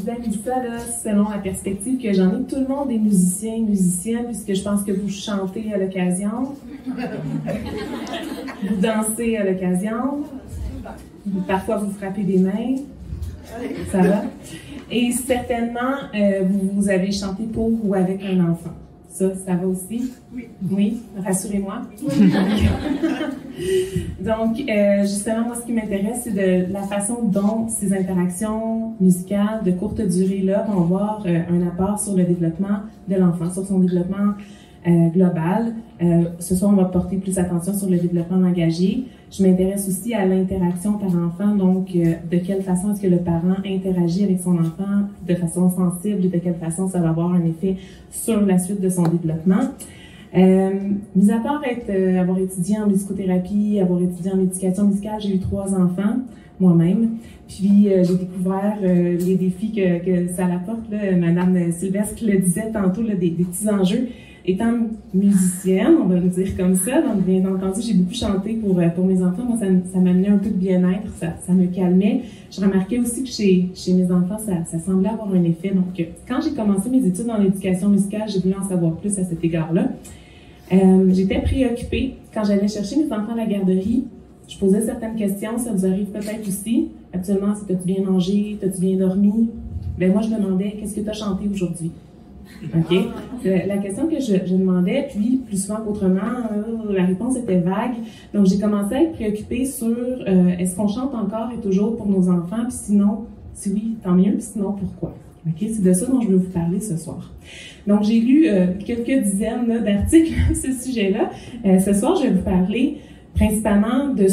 bien mis ça là, selon la perspective que j'en ai. Tout le monde est musicien, musicienne, puisque je pense que vous chantez à l'occasion. Vous dansez à l'occasion. Parfois, vous frappez des mains. Ça va? Et certainement, vous avez chanté pour ou avec un enfant. Ça va aussi? Oui. Oui? Rassurez-moi. Donc, justement, moi, ce qui m'intéresse, c'est de la façon dont ces interactions musicales de courte durée-là vont avoir un apport sur le développement de l'enfant, sur son développement global. Ce soir, on va porter plus attention sur le développement langagier. Je m'intéresse aussi à l'interaction parent-enfant, donc de quelle façon est-ce que le parent interagit avec son enfant de façon sensible et de quelle façon ça va avoir un effet sur la suite de son développement. Mis à part avoir étudié en musicothérapie, avoir étudié en éducation musicale, j'ai eu 3 enfants moi-même. Puis j'ai découvert les défis que ça apporte. Madame Sylvestre le disait tantôt, là, des petits enjeux. Étant musicienne, on va le dire comme ça, donc bien entendu, j'ai beaucoup chanté pour mes enfants. Moi, ça m'amenait un peu de bien-être, ça me calmait. Je remarquais aussi que chez mes enfants, ça semblait avoir un effet. Donc, quand j'ai commencé mes études en éducation musicale, j'ai voulu en savoir plus à cet égard-là. J'étais préoccupée. Quand j'allais chercher mes enfants à la garderie, je posais certaines questions, ça vous arrive peut-être aussi. Actuellement, c'est t'as-tu bien mangé, t'as-tu bien dormi? Ben moi, je demandais, qu'est-ce que tu as chanté aujourd'hui? OK? La question que je demandais, puis plus souvent qu'autrement, la réponse était vague. Donc, j'ai commencé à être préoccupée sur est-ce qu'on chante encore et toujours pour nos enfants? Puis sinon, si oui, tant mieux, puis sinon, pourquoi? OK? C'est de ça dont je veux vous parler ce soir. Donc, j'ai lu quelques dizaines d'articles à ce sujet-là. Ce soir, je vais vous parler principalement de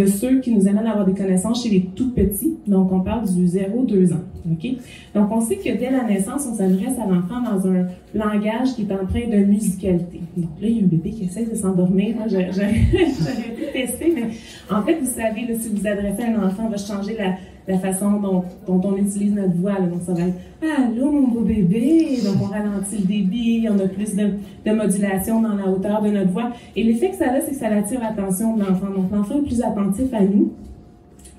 ceux qui nous amènent à avoir des connaissances chez les tout petits. Donc, on parle du 0-2 ans. OK? Donc, on sait que dès la naissance, on s'adresse à l'enfant dans un langage qui est empreint de musicalité. Donc là, il y a un bébé qui essaie de s'endormir. J'aurais pu tester, mais en fait, vous savez, là, si vous adressez à un enfant, on va changer la façon dont on utilise notre voix. Là. Donc, ça va être « Allô, mon beau bébé! » Donc, on ralentit le débit, on a plus de modulation dans la hauteur de notre voix. Et l'effet que ça a, c'est que ça attire l'attention de l'enfant. Donc, l'enfant est plus attentif à nous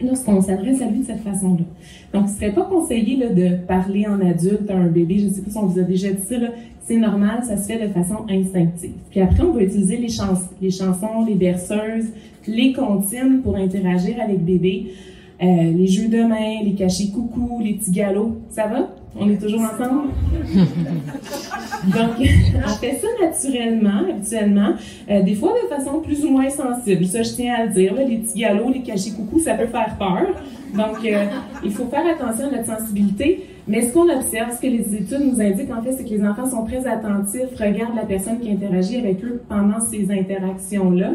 lorsqu'on s'adresse à lui de cette façon-là. Donc, ce serait pas conseillé là, de parler en adulte à un bébé. Je ne sais pas si on vous a déjà dit ça, là. C'est normal, ça se fait de façon instinctive. Puis après, on va utiliser les chansons, les berceuses, les comptines pour interagir avec bébé. Les jeux de main, les cachets coucou, les petits galops. Ça va? On est toujours ensemble? Donc, on fait ça naturellement, habituellement, des fois de façon plus ou moins sensible. Ça, je tiens à le dire. Là, les petits galops, les cachets coucou, ça peut faire peur. Donc, il faut faire attention à notre sensibilité. Mais ce qu'on observe, ce que les études nous indiquent, en fait, c'est que les enfants sont très attentifs, regardent la personne qui interagit avec eux pendant ces interactions-là.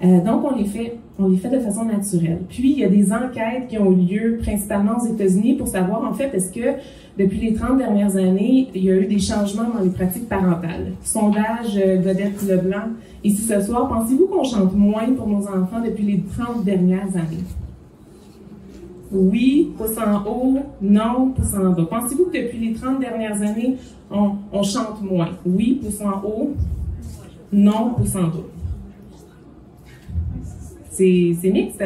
Donc, on les fait de façon naturelle. Puis, il y a des enquêtes qui ont eu lieu principalement aux États-Unis pour savoir, en fait, est-ce que depuis les 30 dernières années, il y a eu des changements dans les pratiques parentales. Sondage Godette-Leblanc. Ici ce soir, pensez-vous qu'on chante moins pour nos enfants depuis les 30 dernières années? Oui, pouce en haut, non, pouce en bas. Pensez-vous que depuis les 30 dernières années, on chante moins? Oui, pouce en haut, non, pouce en bas. C'est mixte.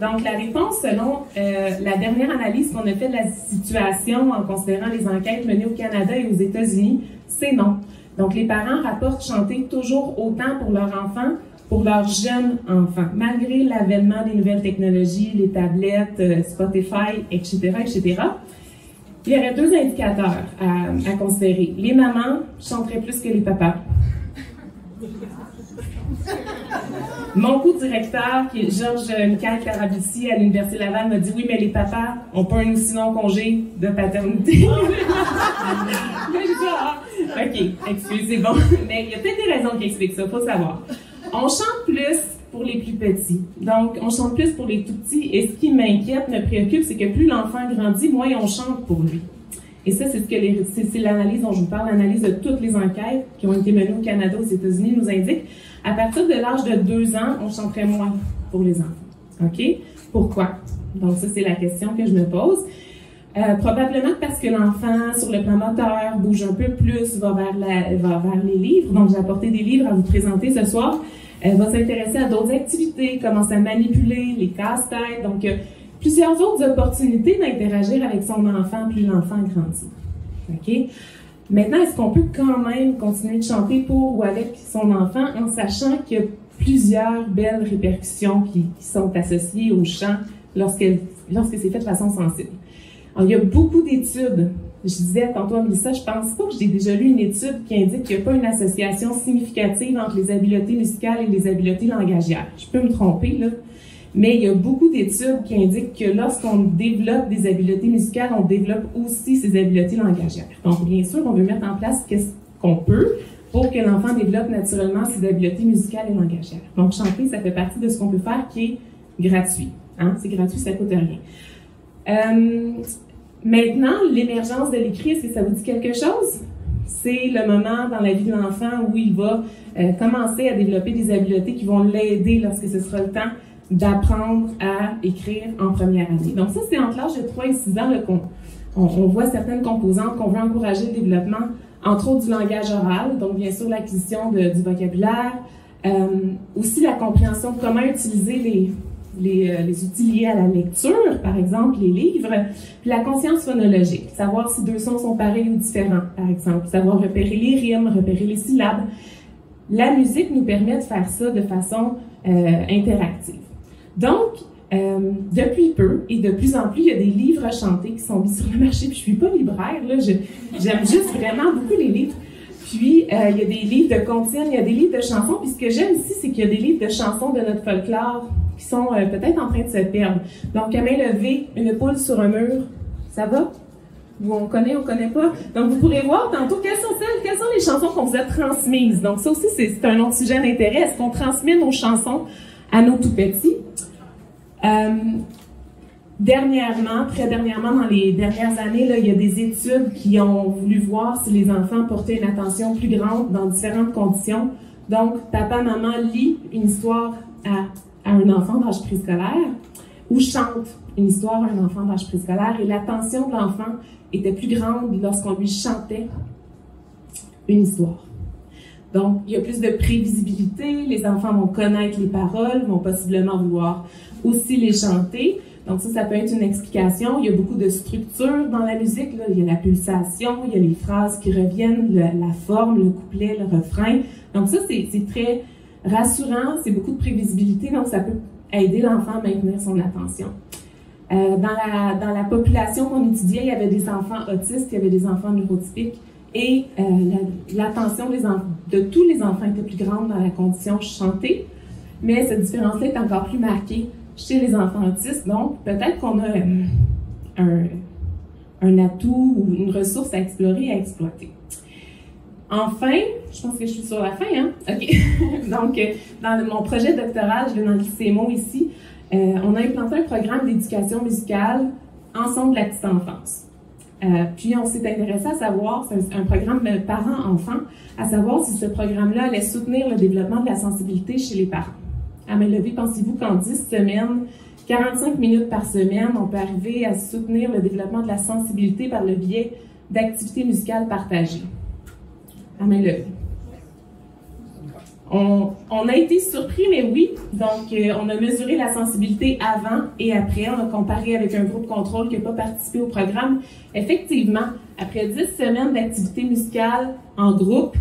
Donc, la réponse, selon la dernière analyse qu'on a faite de la situation en considérant les enquêtes menées au Canada et aux États-Unis, c'est non. Donc, les parents rapportent chanter toujours autant pour leurs enfants, pour leurs jeunes enfants, malgré l'avènement des nouvelles technologies, les tablettes, Spotify, etc., etc. Il y aurait 2 indicateurs à considérer. Les mamans chanteraient plus que les papas. Mon co-directeur, qui est Georges-Michael Carabissi à l'Université Laval, m'a dit « Oui, mais les papas n'ont pas un aussi long congé de paternité. » OK, excusez, bon. Mais il y a peut-être des raisons qui expliquent ça, il faut savoir. On chante plus pour les plus petits. Donc, on chante plus pour les tout petits. Et ce qui m'inquiète, me préoccupe, c'est que plus l'enfant grandit, moins on chante pour lui. Et ça, c'est l'analyse dont je vous parle, l'analyse de toutes les enquêtes qui ont été menées au Canada, aux États-Unis, nous indique. À partir de l'âge de 2 ans, on chanterait moins pour les enfants. OK? Pourquoi? Donc, ça, c'est la question que je me pose. Probablement parce que l'enfant, sur le plan moteur, bouge un peu plus, va vers les livres. Donc, j'ai apporté des livres à vous présenter ce soir. Va s'intéresser à d'autres activités, commence à manipuler les casse-têtes. Donc, plusieurs autres opportunités d'interagir avec son enfant plus l'enfant grandit. OK? Maintenant, est-ce qu'on peut quand même continuer de chanter pour ou avec son enfant en sachant qu'il y a plusieurs belles répercussions qui sont associées au chant lorsque c'est fait de façon sensible? Alors, il y a beaucoup d'études. Je disais tantôt à Mélissa, je pense pas que j'ai déjà lu une étude qui indique qu'il n'y a pas une association significative entre les habiletés musicales et les habiletés langagières. Je peux me tromper, là. Mais il y a beaucoup d'études qui indiquent que lorsqu'on développe des habiletés musicales, on développe aussi ses habiletés langagières. Donc, bien sûr, on veut mettre en place ce qu'on peut pour que l'enfant développe naturellement ses habiletés musicales et langagières. Donc, chanter, ça fait partie de ce qu'on peut faire qui est gratuit. Hein? C'est gratuit, ça coûte rien. Maintenant, l'émergence de l'écrit, est-ce que ça vous dit quelque chose? C'est le moment dans la vie de l'enfant où il va commencer à développer des habiletés qui vont l'aider lorsque ce sera le temps d'apprendre à écrire en première année. Donc ça, c'est entre l'âge de 3 et 6 ans qu'on voit certaines composantes qu'on veut encourager le développement, entre autres du langage oral, donc bien sûr l'acquisition du vocabulaire, aussi la compréhension de comment utiliser les outils liés à la lecture, par exemple les livres, puis la conscience phonologique, savoir si deux sons sont pareils ou différents, par exemple, savoir repérer les rimes, repérer les syllabes. La musique nous permet de faire ça de façon interactive. Donc, depuis peu, et de plus en plus, il y a des livres à chanter qui sont mis sur le marché, puis je suis pas libraire, là, j'aime juste vraiment beaucoup les livres. Puis, il y a des livres de comptines, il y a des livres de chansons, puis ce que j'aime ici, c'est qu'il y a des livres de chansons de notre folklore qui sont peut-être en train de se perdre. Donc, à main levée, une poule sur un mur, ça va? Ou on connaît pas? Donc, vous pourrez voir tantôt quelles sont les chansons qu'on vous a transmises. Donc, ça aussi, c'est un autre sujet d'intérêt. Est-ce qu'on transmet nos chansons à nos tout-petits? Très dernièrement, dans les dernières années, là, il y a des études qui ont voulu voir si les enfants portaient une attention plus grande dans différentes conditions. Donc, papa, maman lit une histoire à un enfant d'âge préscolaire ou chante une histoire à un enfant d'âge préscolaire et l'attention de l'enfant était plus grande lorsqu'on lui chantait une histoire. Donc, il y a plus de prévisibilité, les enfants vont connaître les paroles, vont possiblement vouloir aussi les chanter. Donc ça peut être une explication. Il y a beaucoup de structure dans la musique. Là. Il y a la pulsation, il y a les phrases qui reviennent, la forme, le couplet, le refrain. Donc ça, c'est très rassurant, c'est beaucoup de prévisibilité, donc ça peut aider l'enfant à maintenir son attention. Dans la population qu'on étudiait, il y avait des enfants autistes, il y avait des enfants neurotypiques, et l'attention de tous les enfants était plus grande dans la condition chantée, mais cette différence-là est encore plus marquée chez les enfants autistes, donc peut-être qu'on a un atout ou une ressource à explorer et à exploiter. Enfin, je pense que je suis sur la fin, hein? OK. Donc, dans mon projet doctoral, je vais dans le lycémo ici, on a implanté un programme d'éducation musicale Ensemble de la petite enfance. Puis on s'est intéressé à savoir, c'est un programme de parents-enfants, à savoir si ce programme-là allait soutenir le développement de la sensibilité chez les parents. À main levée, pensez-vous qu'en 10 semaines, 45 minutes par semaine, on peut arriver à soutenir le développement de la sensibilité par le biais d'activités musicales partagées? À main levée. On a été surpris, mais oui. Donc, on a mesuré la sensibilité avant et après. On a comparé avec un groupe contrôle qui n'a pas participé au programme. Effectivement, après 10 semaines d'activité musicale en groupe,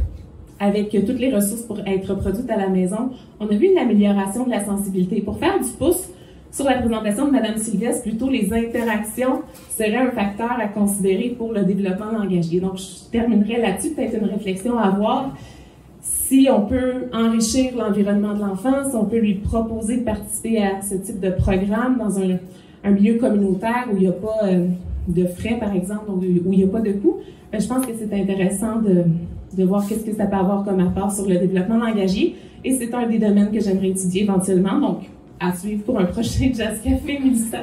avec toutes les ressources pour être reproduites à la maison, on a vu une amélioration de la sensibilité. Pour faire du pouce sur la présentation de Mme Sylvestre, plutôt les interactions seraient un facteur à considérer pour le développement langagier. Donc, je terminerai là-dessus, peut-être une réflexion à avoir. Si on peut enrichir l'environnement de l'enfant, si on peut lui proposer de participer à ce type de programme dans un milieu communautaire où il n'y a pas de frais, par exemple, où il n'y a pas de coûts, je pense que c'est intéressant de voir qu'est-ce que ça peut avoir comme apport sur le développement langagier. Et c'est un des domaines que j'aimerais étudier éventuellement. Donc, à suivre pour un prochain Jazz Café, Mélissa.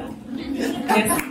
Merci.